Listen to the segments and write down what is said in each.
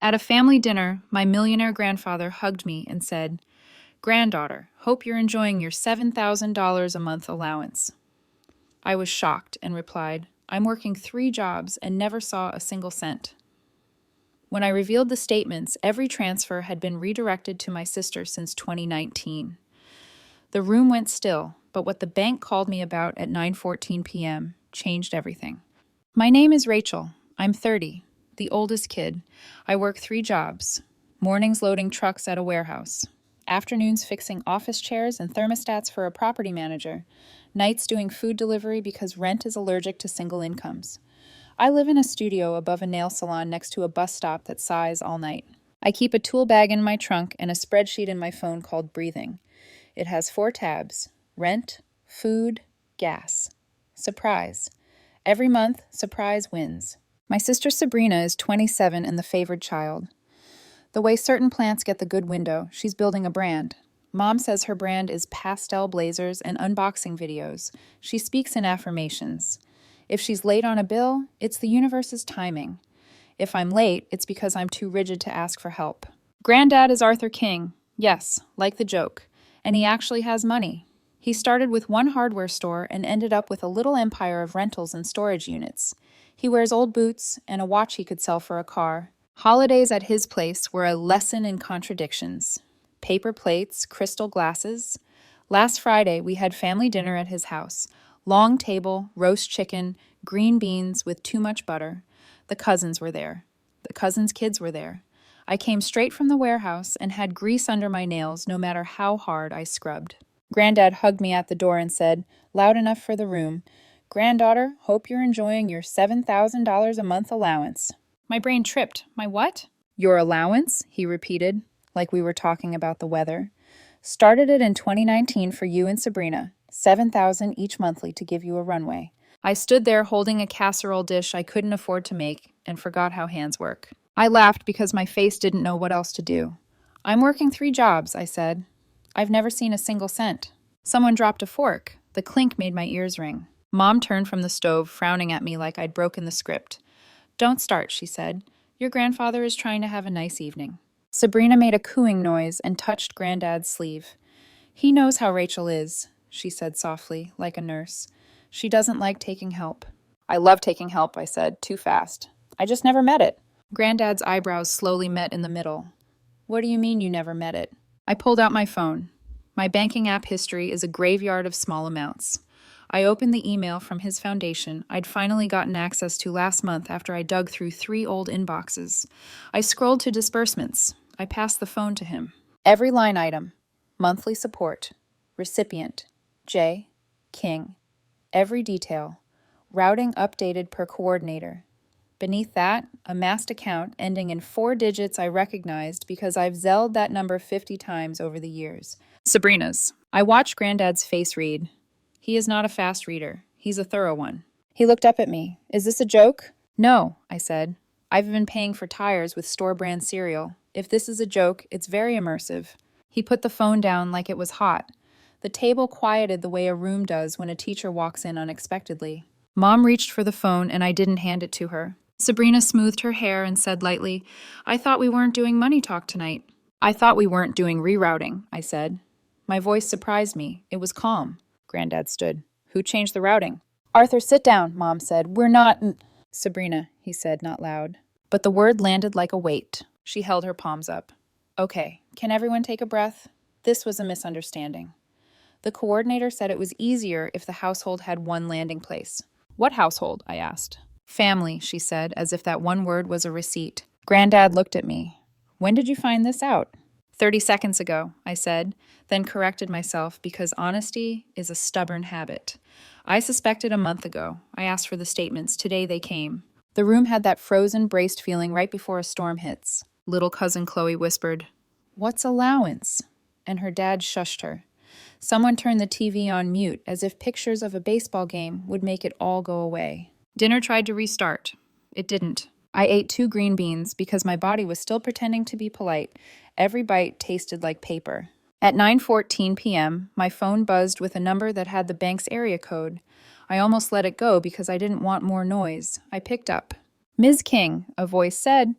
At a family dinner, my millionaire grandfather hugged me and said, "Granddaughter, hope you're enjoying your $7,000 a month allowance." I was shocked and replied, "I'm working 3 jobs and never saw a single cent." When I revealed the statements, every transfer had been redirected to my sister since 2019. The room went still, but what the bank called me about at 9:14 p.m. changed everything. "My name is Rachel. I'm 30, the oldest kid. I work 3 jobs. Mornings loading trucks at a warehouse. Afternoons fixing office chairs and thermostats for a property manager. Nights doing food delivery because rent is allergic to single incomes. I live in a studio above a nail salon next to a bus stop that sighs all night. I keep a tool bag in my trunk and a spreadsheet in my phone called Breathing. It has 4 tabs: rent, food, gas. Surprise. Every month, surprise wins. My sister Sabrina is 27 and the favored child. The way certain plants get the good window, she's building a brand. Mom says her brand is pastel blazers and unboxing videos. She speaks in affirmations. If she's late on a bill, it's the universe's timing. If I'm late, it's because I'm too rigid to ask for help. Granddad is Arthur King. Yes, like the joke. And he actually has money. He started with one hardware store and ended up with a little empire of rentals and storage units. He wears old boots and a watch he could sell for a car. Holidays at his place were a lesson in contradictions. Paper plates, crystal glasses. Last Friday, we had family dinner at his house. Long table, roast chicken, green beans with too much butter. The cousins were there. The cousins' kids were there. I came straight from the warehouse and had grease under my nails no matter how hard I scrubbed. Granddad hugged me at the door and said, loud enough for the room, "Granddaughter, hope you're enjoying your $7,000 a month allowance." My brain tripped. My what? "Your allowance," he repeated, like we were talking about the weather. "Started it in 2019 for you and Sabrina. $7,000 each monthly to give you a runway." I stood there holding a casserole dish I couldn't afford to make and forgot how hands work. I laughed because my face didn't know what else to do. "I'm working 3 jobs," I said. "I've never seen a single cent." Someone dropped a fork. The clink made my ears ring. Mom turned from the stove, frowning at me like I'd broken the script. "Don't start," she said. "Your grandfather is trying to have a nice evening." Sabrina made a cooing noise and touched Granddad's sleeve. "He knows how Rachel is," she said softly, like a nurse. "She doesn't like taking help." "I love taking help," I said, too fast. "I just never met it." Granddad's eyebrows slowly met in the middle. "What do you mean you never met it?" I pulled out my phone. My banking app history is a graveyard of small amounts. I opened the email from his foundation I'd finally gotten access to last month after I dug through 3 old inboxes. I scrolled to disbursements. I passed the phone to him. Every line item. Monthly support. Recipient. J. King. Every detail. Routing updated per coordinator. Beneath that, a masked account ending in 4 digits I recognized because I've Zelled that number 50 times over the years. Sabrina's. I watched Granddad's face read. He is not a fast reader. He's a thorough one. He looked up at me. "Is this a joke?" "No," I said. "I've been paying for tires with store-brand cereal. If this is a joke, it's very immersive." He put the phone down like it was hot. The table quieted the way a room does when a teacher walks in unexpectedly. Mom reached for the phone and I didn't hand it to her. Sabrina smoothed her hair and said lightly, "I thought we weren't doing money talk tonight." "I thought we weren't doing rerouting," I said. My voice surprised me. It was calm. Granddad stood. "Who changed the routing?" "Arthur, sit down," Mom said. "We're not—" "Sabrina," he said, not loud. But the word landed like a weight. She held her palms up. "Okay, can everyone take a breath? This was a misunderstanding. The coordinator said it was easier if the household had one landing place." "What household?" I asked. "Family," she said, as if that one word was a receipt. Granddad looked at me. "When did you find this out?" 30 seconds ago, I said, then corrected myself because honesty is a stubborn habit. I suspected a month ago. I asked for the statements. Today they came. The room had that frozen, braced feeling right before a storm hits. Little cousin Chloe whispered, "What's allowance?" And her dad shushed her. Someone turned the TV on mute as if pictures of a baseball game would make it all go away. Dinner tried to restart. It didn't. I ate 2 green beans because my body was still pretending to be polite. Every bite tasted like paper. At 9:14 p.m., my phone buzzed with a number that had the bank's area code. I almost let it go because I didn't want more noise. I picked up. "Ms. King," a voice said.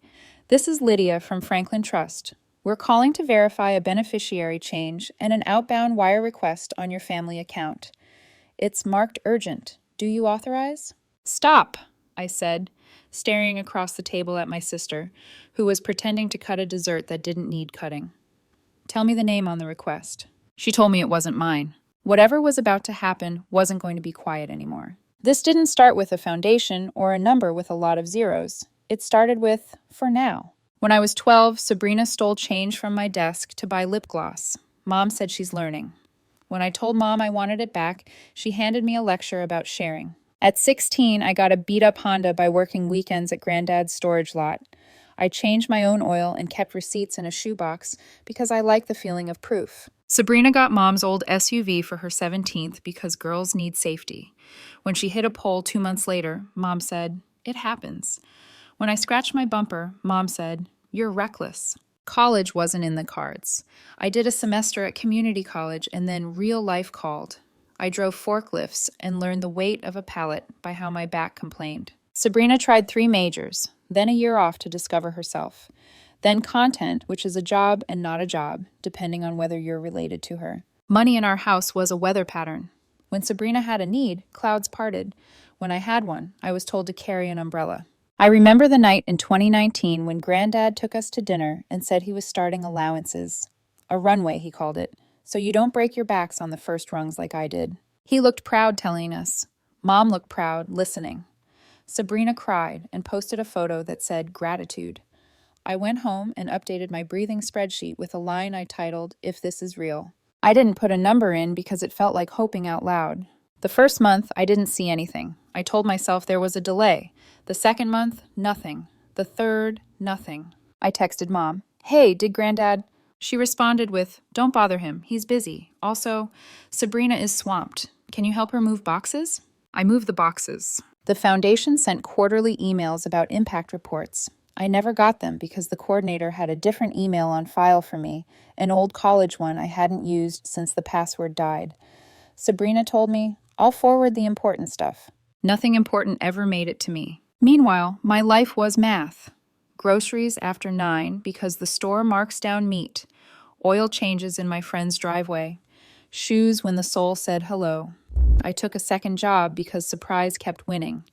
This is Lydia from Franklin Trust. We're calling to verify a beneficiary change and an outbound wire request on your family account. It's marked urgent. Do you authorize? Stop, I said, staring across the table at my sister, who was pretending to cut a dessert that didn't need cutting. Tell me the name on the request. She told me it wasn't mine. Whatever was about to happen wasn't going to be quiet anymore. This didn't start with a foundation or a number with a lot of zeros. It started with, for now. When I was 12, Sabrina stole change from my desk to buy lip gloss. Mom said she's learning. When I told Mom I wanted it back, she handed me a lecture about sharing. At 16, I got a beat-up Honda by working weekends at Granddad's storage lot. I changed my own oil and kept receipts in a shoebox because I like the feeling of proof. Sabrina got Mom's old SUV for her 17th because girls need safety. When she hit a pole 2 months later, Mom said, "It happens." When I scratched my bumper, Mom said, "You're reckless." College wasn't in the cards. I did a semester at community college and then real life called. I drove forklifts and learned the weight of a pallet by how my back complained. Sabrina tried 3 majors, then a year off to discover herself. Then content, which is a job and not a job, depending on whether you're related to her. Money in our house was a weather pattern. When Sabrina had a need, clouds parted. When I had one, I was told to carry an umbrella. I remember the night in 2019 when Granddad took us to dinner and said he was starting allowances. A runway, he called it, so you don't break your backs on the first rungs like I did. He looked proud telling us. Mom looked proud listening. Sabrina cried and posted a photo that said gratitude. I went home and updated my breathing spreadsheet with a line I titled, "If This Is Real." I didn't put a number in because it felt like hoping out loud. The first month, I didn't see anything. I told myself there was a delay. The second month, nothing. The third, nothing. I texted Mom, "Hey, did Granddad?" She responded with, "Don't bother him. He's busy. Also, Sabrina is swamped. Can you help her move boxes?" I moved the boxes. The foundation sent quarterly emails about impact reports. I never got them because the coordinator had a different email on file for me, an old college one I hadn't used since the password died. Sabrina told me, "I'll forward the important stuff." Nothing important ever made it to me. Meanwhile, my life was math. Groceries after 9 because the store marks down meat. Oil changes in my friend's driveway. Shoes when the soul said hello. I took a second job because surprise kept winning.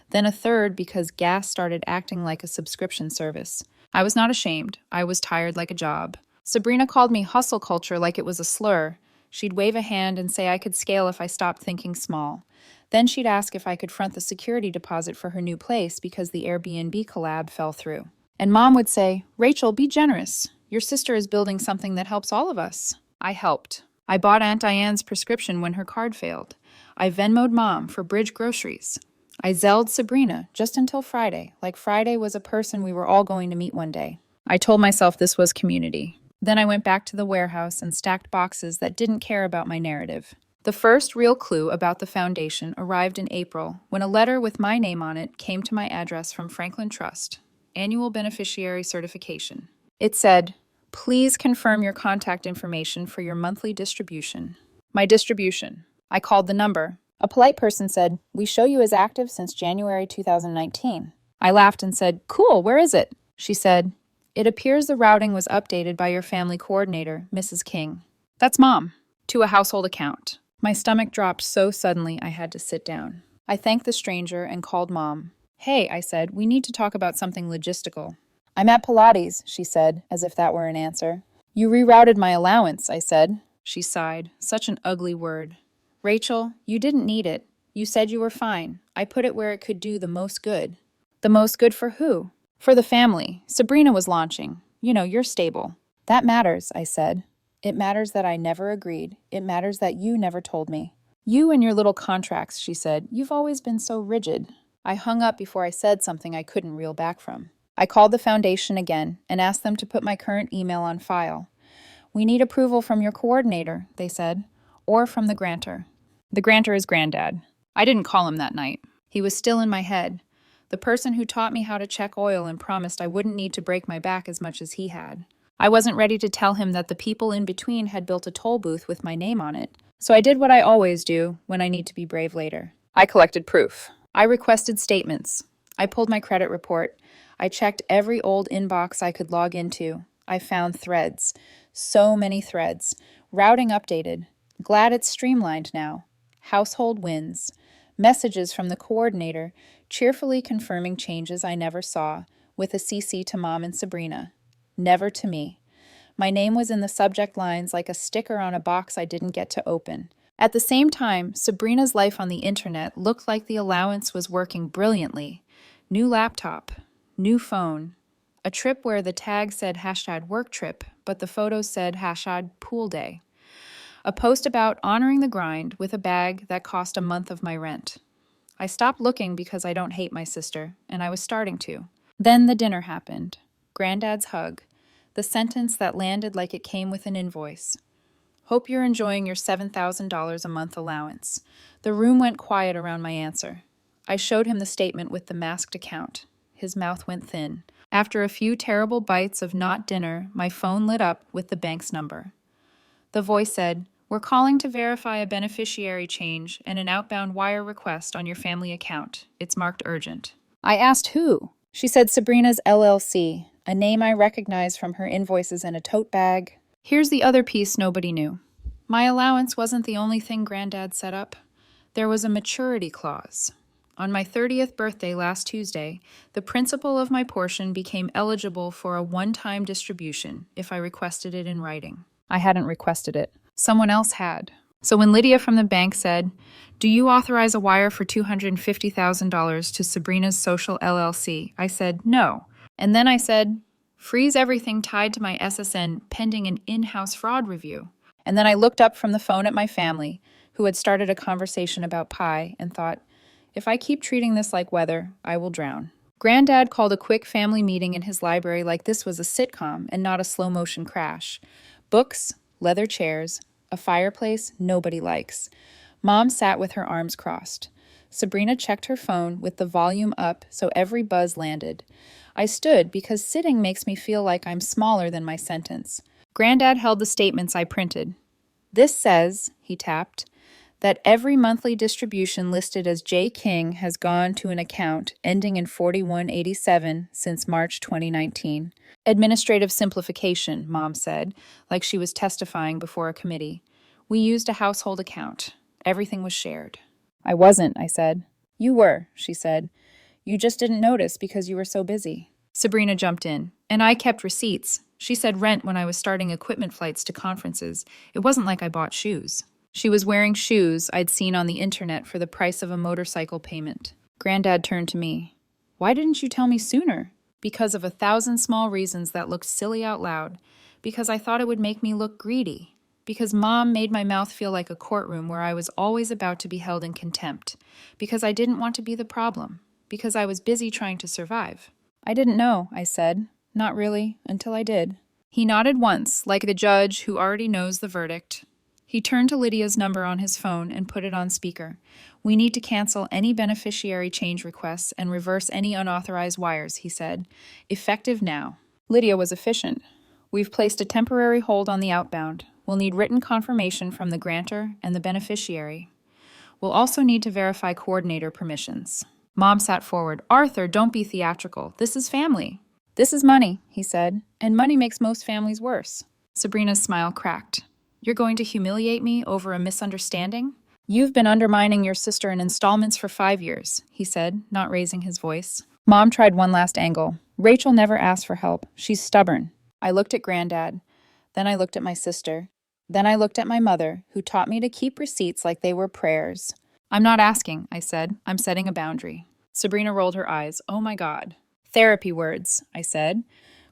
Then a third because gas started acting like a subscription service. I was not ashamed. I was tired like a job. Sabrina called me hustle culture like it was a slur. She'd wave a hand and say I could scale if I stopped thinking small. Then she'd ask if I could front the security deposit for her new place because the Airbnb collab fell through. And Mom would say, "Rachel, be generous. Your sister is building something that helps all of us." I helped. I bought Aunt Diane's prescription when her card failed. I Venmo'd Mom for bridge groceries. I Zelled Sabrina just until Friday, like Friday was a person we were all going to meet one day. I told myself this was community. Then I went back to the warehouse and stacked boxes that didn't care about my narrative. The first real clue about the foundation arrived in April when a letter with my name on it came to my address from Franklin Trust, Annual Beneficiary Certification. It said, "Please confirm your contact information for your monthly distribution." My distribution. I called the number. A polite person said, "We show you as active since January 2019. I laughed and said, "Cool, where is it?" She said, "It appears the routing was updated by your family coordinator, Mrs. King." That's Mom. To a household account. My stomach dropped so suddenly I had to sit down. I thanked the stranger and called Mom. "Hey," I said, "we need to talk about something logistical." "I'm at Pilates," she said, as if that were an answer. "You rerouted my allowance," I said. She sighed. Such an ugly word. "Rachel, you didn't need it. You said you were fine. I put it where it could do the most good." "The most good for who?" "For the family. Sabrina was launching. You know, you're stable." "That matters," I said. "It matters that I never agreed. It matters that you never told me." "You and your little contracts," she said. "You've always been so rigid." I hung up before I said something I couldn't reel back from. I called the foundation again and asked them to put my current email on file. "We need approval from your coordinator," they said, "or from the grantor." The grantor is Granddad. I didn't call him that night. He was still in my head. The person who taught me how to check oil and promised I wouldn't need to break my back as much as he had. I wasn't ready to tell him that the people in between had built a toll booth with my name on it. So I did what I always do when I need to be brave later. I collected proof. I requested statements. I pulled my credit report. I checked every old inbox I could log into. I found threads. So many threads. Routing updated. Glad it's streamlined now. Household wins. Messages from the coordinator, cheerfully confirming changes I never saw, with a CC to Mom and Sabrina. Never to me. My name was in the subject lines like a sticker on a box I didn't get to open. At the same time, Sabrina's life on the internet looked like the allowance was working brilliantly. New laptop, new phone, a trip where the tag said hashtag work trip, but the photos said hashtag pool day. A post about honoring the grind with a bag that cost a month of my rent. I stopped looking because I don't hate my sister, and I was starting to. Then the dinner happened. Granddad's hug. The sentence that landed like it came with an invoice. Hope you're enjoying your $7,000 a month allowance. The room went quiet around my answer. I showed him the statement with the masked account. His mouth went thin. After a few terrible bites of not dinner, my phone lit up with the bank's number. The voice said, "We're calling to verify a beneficiary change and an outbound wire request on your family account. It's marked urgent." I asked who. She said Sabrina's LLC, a name I recognized from her invoices in a tote bag. Here's the other piece nobody knew. My allowance wasn't the only thing Granddad set up. There was a maturity clause. On my 30th birthday last Tuesday, the principal of my portion became eligible for a one-time distribution if I requested it in writing. I hadn't requested it. Someone else had. So when Lydia from the bank said, "Do you authorize a wire for $250,000 to Sabrina's Social LLC?" I said, "No." And then I said, "Freeze everything tied to my SSN pending an in-house fraud review." And then I looked up from the phone at my family, who had started a conversation about pie, and thought, if I keep treating this like weather, I will drown. Granddad called a quick family meeting in his library like this was a sitcom and not a slow-motion crash. Books, leather chairs, a fireplace nobody likes. Mom sat with her arms crossed. Sabrina checked her phone with the volume up so every buzz landed. I stood because sitting makes me feel like I'm smaller than my sentence. Granddad held the statements I printed. "This says," he tapped, "that every monthly distribution listed as J. King has gone to an account ending in 4187 since March 2019. Administrative simplification," Mom said, like she was testifying before a committee. "We used a household account. Everything was shared." "I wasn't," I said. "You were," she said. "You just didn't notice because you were so busy." Sabrina jumped in, and I kept receipts. She said rent when I was starting equipment flights to conferences. It wasn't like I bought shoes. She was wearing shoes I'd seen on the internet for the price of a motorcycle payment. Granddad turned to me. "Why didn't you tell me sooner?" "Because of 1,000 small reasons that looked silly out loud. Because I thought it would make me look greedy. Because Mom made my mouth feel like a courtroom where I was always about to be held in contempt. Because I didn't want to be the problem. Because I was busy trying to survive." "I didn't know," I said. "Not really, until I did." He nodded once, like the judge who already knows the verdict. He turned to Lydia's number on his phone and put it on speaker. "We need to cancel any beneficiary change requests and reverse any unauthorized wires," he said. "Effective now." Lydia was efficient. "We've placed a temporary hold on the outbound. We'll need written confirmation from the grantor and the beneficiary. We'll also need to verify coordinator permissions." Mom sat forward. "Arthur, don't be theatrical. This is family." "This is money," he said, "and money makes most families worse." Sabrina's smile cracked. "You're going to humiliate me over a misunderstanding?" "You've been undermining your sister in installments for 5 years," he said, not raising his voice. Mom tried one last angle. "Rachel never asked for help. She's stubborn." I looked at Granddad. Then I looked at my sister. Then I looked at my mother, who taught me to keep receipts like they were prayers. "I'm not asking," I said. "I'm setting a boundary." Sabrina rolled her eyes. "Oh my God." "Therapy words," I said.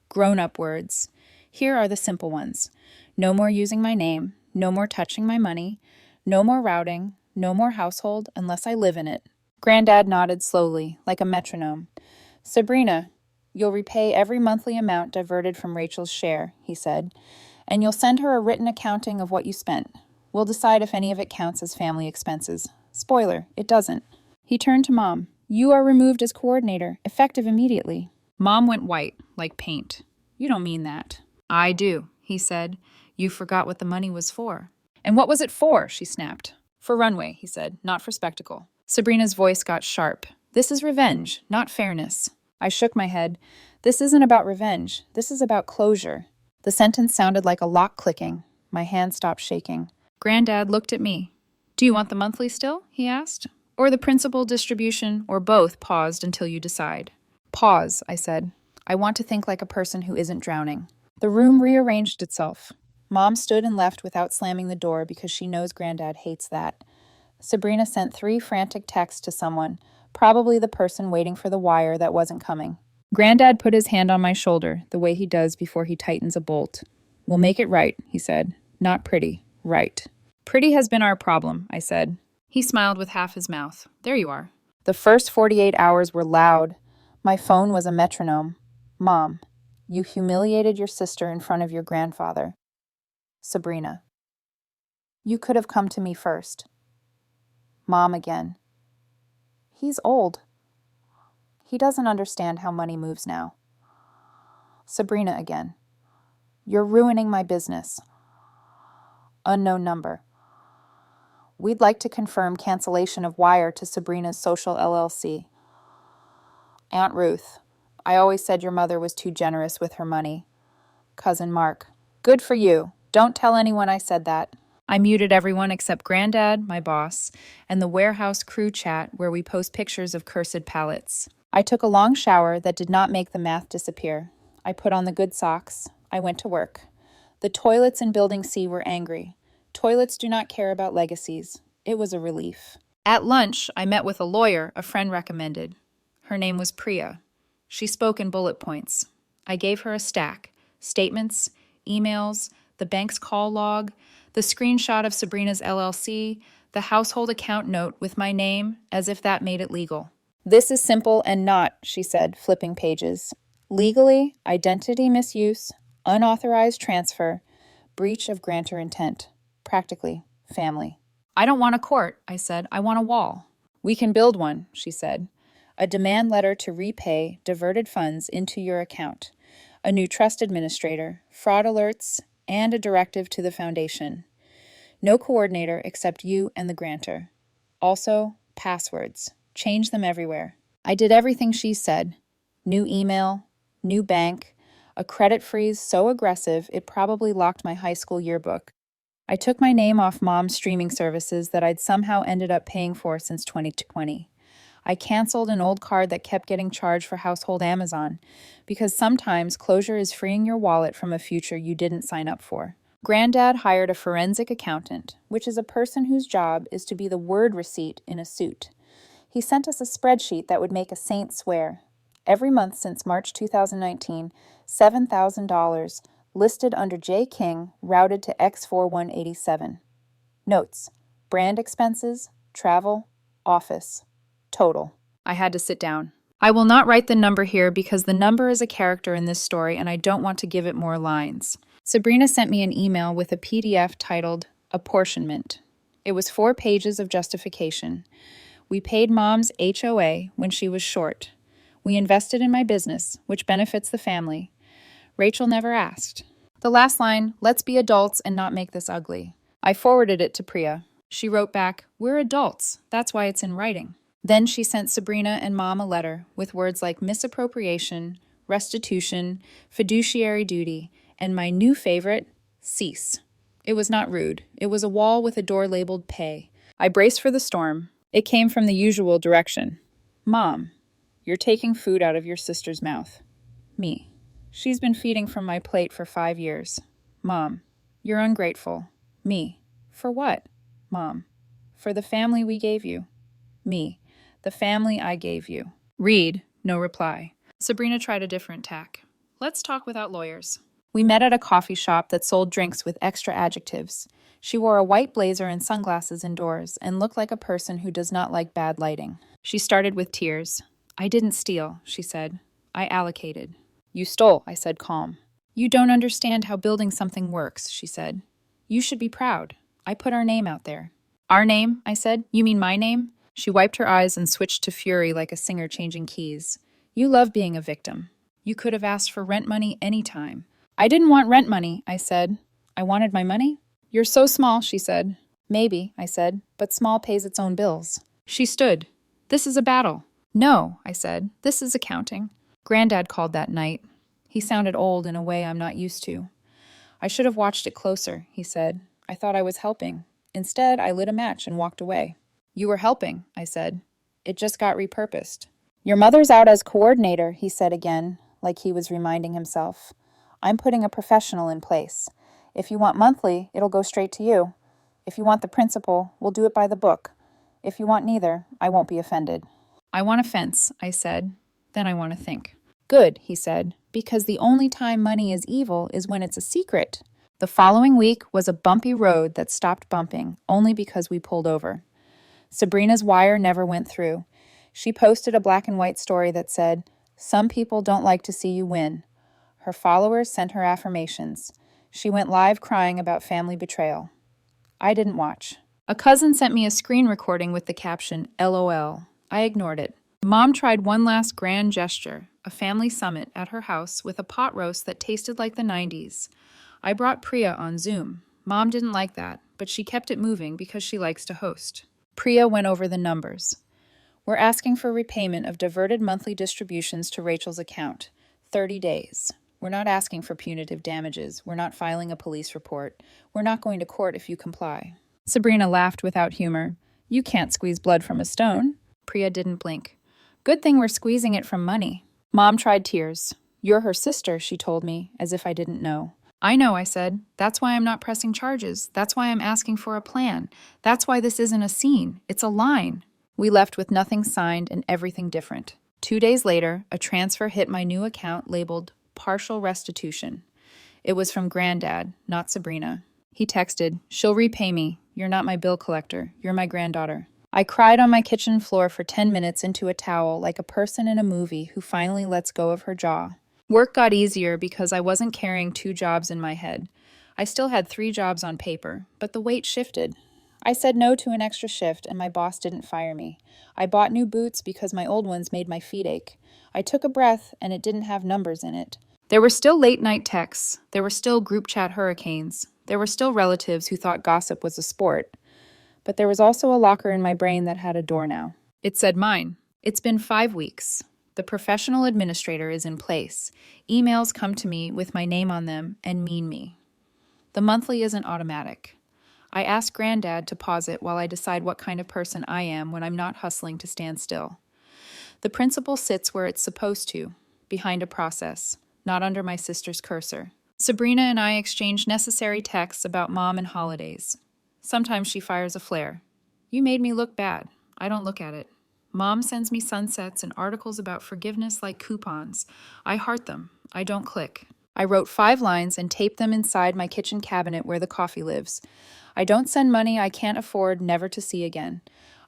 "Grown-up words. Here are the simple ones. No more using my name. No more touching my money. No more routing. No more household unless I live in it." Granddad nodded slowly, like a metronome. "Sabrina, you'll repay every monthly amount diverted from Rachel's share," he said, "and you'll send her a written accounting of what you spent. We'll decide if any of it counts as family expenses. Spoiler, it doesn't." He turned to Mom. "You are removed as coordinator, effective immediately." Mom went white, like paint. "You don't mean that." "I do," he said. "You forgot what the money was for." "And what was it for?" she snapped. "For runway," he said, "not for spectacle." Sabrina's voice got sharp. This is revenge, not fairness. I shook my head. This isn't about revenge. This is about closure. The sentence sounded like a lock clicking. My hand stopped shaking. Granddad looked at me. Do you want the monthly still? He asked. Or the principal distribution, or both paused until you decide. Pause, I said. I want to think like a person who isn't drowning. The room rearranged itself. Mom stood and left without slamming the door because she knows Granddad hates that. Sabrina sent 3 frantic texts to someone, probably the person waiting for the wire that wasn't coming. Granddad put his hand on my shoulder, the way he does before he tightens a bolt. We'll make it right, he said. Not pretty, right. Pretty has been our problem, I said. He smiled with half his mouth. There you are. The first 48 hours were loud. My phone was a metronome. Mom, you humiliated your sister in front of your grandfather. Sabrina. You could have come to me first. Mom again. He's old. He doesn't understand how money moves now. Sabrina again. You're ruining my business. Unknown number. We'd like to confirm cancellation of wire to Sabrina's Social LLC. Aunt Ruth. I always said your mother was too generous with her money. Cousin Mark. Good for you. Don't tell anyone I said that. I muted everyone except Granddad, my boss, and the warehouse crew chat where we post pictures of cursed pallets. I took a long shower that did not make the math disappear. I put on the good socks. I went to work. The toilets in Building C were angry. Toilets do not care about legacies. It was a relief. At lunch, I met with a lawyer a friend recommended. Her name was Priya. She spoke in bullet points. I gave her a stack: statements, emails, the bank's call log, the screenshot of Sabrina's LLC, the household account note with my name, as if that made it legal. This is simple and not, she said, flipping pages. Legally, identity misuse, unauthorized transfer, breach of grantor intent. Practically, family. I don't want a court, I said. I want a wall. We can build one, she said. A demand letter to repay diverted funds into your account, a new trust administrator, fraud alerts, and a directive to the foundation. No coordinator except you and the grantor. Also, passwords. Change them everywhere. I did everything she said. New email, new bank, a credit freeze so aggressive it probably locked my high school yearbook. I took my name off Mom's streaming services that I'd somehow ended up paying for since 2020. I canceled an old card that kept getting charged for household Amazon, because sometimes closure is freeing your wallet from a future you didn't sign up for. Granddad hired a forensic accountant, which is a person whose job is to be the word receipt in a suit. He sent us a spreadsheet that would make a saint swear. Every month since March 2019, $7,000 listed under J. King, routed to X4187. Notes: brand expenses, travel, office. Total. I had to sit down. I will not write the number here because the number is a character in this story and I don't want to give it more lines. Sabrina sent me an email with a PDF titled Apportionment. It was 4 pages of justification. We paid Mom's HOA when she was short. We invested in my business, which benefits the family. Rachel never asked. The last line, let's be adults and not make this ugly. I forwarded it to Priya. She wrote back, we're adults. That's why it's in writing. Then she sent Sabrina and Mom a letter with words like misappropriation, restitution, fiduciary duty, and my new favorite, cease. It was not rude. It was a wall with a door labeled pay. I braced for the storm. It came from the usual direction. Mom, you're taking food out of your sister's mouth. Me. She's been feeding from my plate for 5 years. Mom, you're ungrateful. Me. For what? Mom. For the family we gave you. Me. The family I gave you. Read. No reply. Sabrina tried a different tack. Let's talk without lawyers. We met at a coffee shop that sold drinks with extra adjectives. She wore a white blazer and sunglasses indoors and looked like a person who does not like bad lighting. She started with tears. I didn't steal, she said. I allocated. You stole, I said, calm. You don't understand how building something works, she said. You should be proud. I put our name out there. Our name, I said. You mean my name? She wiped her eyes and switched to fury like a singer changing keys. You love being a victim. You could have asked for rent money any time. I didn't want rent money, I said. I wanted my money? You're so small, she said. Maybe, I said, but small pays its own bills. She stood. This is a battle. No, I said. This is accounting. Granddad called that night. He sounded old in a way I'm not used to. I should have watched it closer, he said. I thought I was helping. Instead, I lit a match and walked away. You were helping, I said. It just got repurposed. Your mother's out as coordinator, he said again, like he was reminding himself. I'm putting a professional in place. If you want monthly, it'll go straight to you. If you want the principal, we'll do it by the book. If you want neither, I won't be offended. I want a fence, I said. Then I want to think. Good, he said, because the only time money is evil is when it's a secret. The following week was a bumpy road that stopped bumping only because we pulled over. Sabrina's wire never went through. She posted a black and white story that said, "Some people don't like to see you win." Her followers sent her affirmations. She went live crying about family betrayal. I didn't watch. A cousin sent me a screen recording with the caption, LOL. I ignored it. Mom tried one last grand gesture, a family summit at her house with a pot roast that tasted like the 90s. I brought Priya on Zoom. Mom didn't like that, but she kept it moving because she likes to host. Priya went over the numbers. We're asking for repayment of diverted monthly distributions to Rachel's account. 30 days. We're not asking for punitive damages. We're not filing a police report. We're not going to court if you comply. Sabrina laughed without humor. You can't squeeze blood from a stone. Priya didn't blink. Good thing we're squeezing it from money. Mom tried tears. You're her sister, she told me, as if I didn't know. I know, I said. That's why I'm not pressing charges. That's why I'm asking for a plan. That's why this isn't a scene. It's a line. We left with nothing signed and everything different. 2 days later, a transfer hit my new account labeled partial restitution. It was from Granddad, not Sabrina. He texted, "She'll repay me. You're not my bill collector. You're my granddaughter." I cried on my kitchen floor for 10 minutes into a towel like a person in a movie who finally lets go of her jaw. Work got easier because I wasn't carrying 2 jobs in my head. I still had 3 jobs on paper, but the weight shifted. I said no to an extra shift and my boss didn't fire me. I bought new boots because my old ones made my feet ache. I took a breath and it didn't have numbers in it. There were still late-night texts. There were still group chat hurricanes. There were still relatives who thought gossip was a sport. But there was also a locker in my brain that had a door now. It said mine. It's been 5 weeks. The professional administrator is in place. Emails come to me with my name on them and mean me. The monthly isn't automatic. I ask Granddad to pause it while I decide what kind of person I am when I'm not hustling to stand still. The principal sits where it's supposed to, behind a process, not under my sister's cursor. Sabrina and I exchange necessary texts about Mom and holidays. Sometimes she fires a flare. You made me look bad. I don't look at it. Mom sends me sunsets and articles about forgiveness like coupons. I heart them. I don't click. I wrote 5 lines and taped them inside my kitchen cabinet where the coffee lives. I don't send money I can't afford never to see again.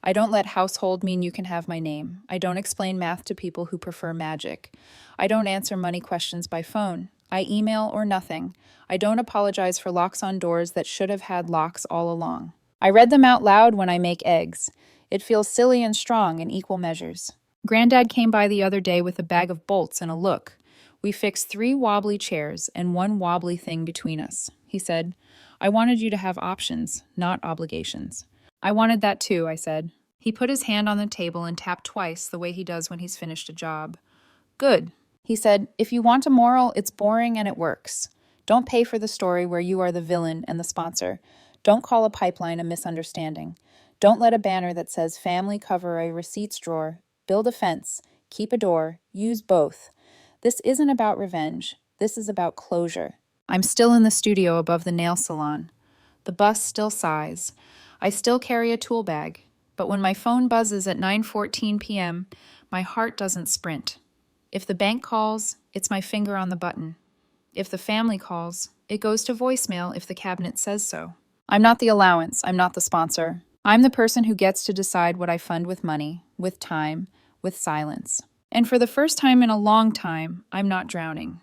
I don't let household mean you can have my name. I don't explain math to people who prefer magic. I don't answer money questions by phone. I email or nothing. I don't apologize for locks on doors that should have had locks all along. I read them out loud when I make eggs. It feels silly and strong in equal measures. Granddad came by the other day with a bag of bolts and a look. We fixed 3 wobbly chairs and 1 wobbly thing between us. He said, I wanted you to have options, not obligations. I wanted that too, I said. He put his hand on the table and tapped twice the way he does when he's finished a job. Good. He said, if you want a moral, it's boring and it works. Don't pay for the story where you are the villain and the sponsor. Don't call a pipeline a misunderstanding. Don't let a banner that says family cover a receipts drawer. Build a fence. Keep a door. Use both. This isn't about revenge. This is about closure. I'm still in the studio above the nail salon. The bus still sighs. I still carry a tool bag. But when my phone buzzes at 9:14 p.m., my heart doesn't sprint. If the bank calls, it's my finger on the button. If the family calls, it goes to voicemail if the cabinet says so. I'm not the allowance. I'm not the sponsor. I'm the person who gets to decide what I fund with money, with time, with silence. And for the first time in a long time, I'm not drowning.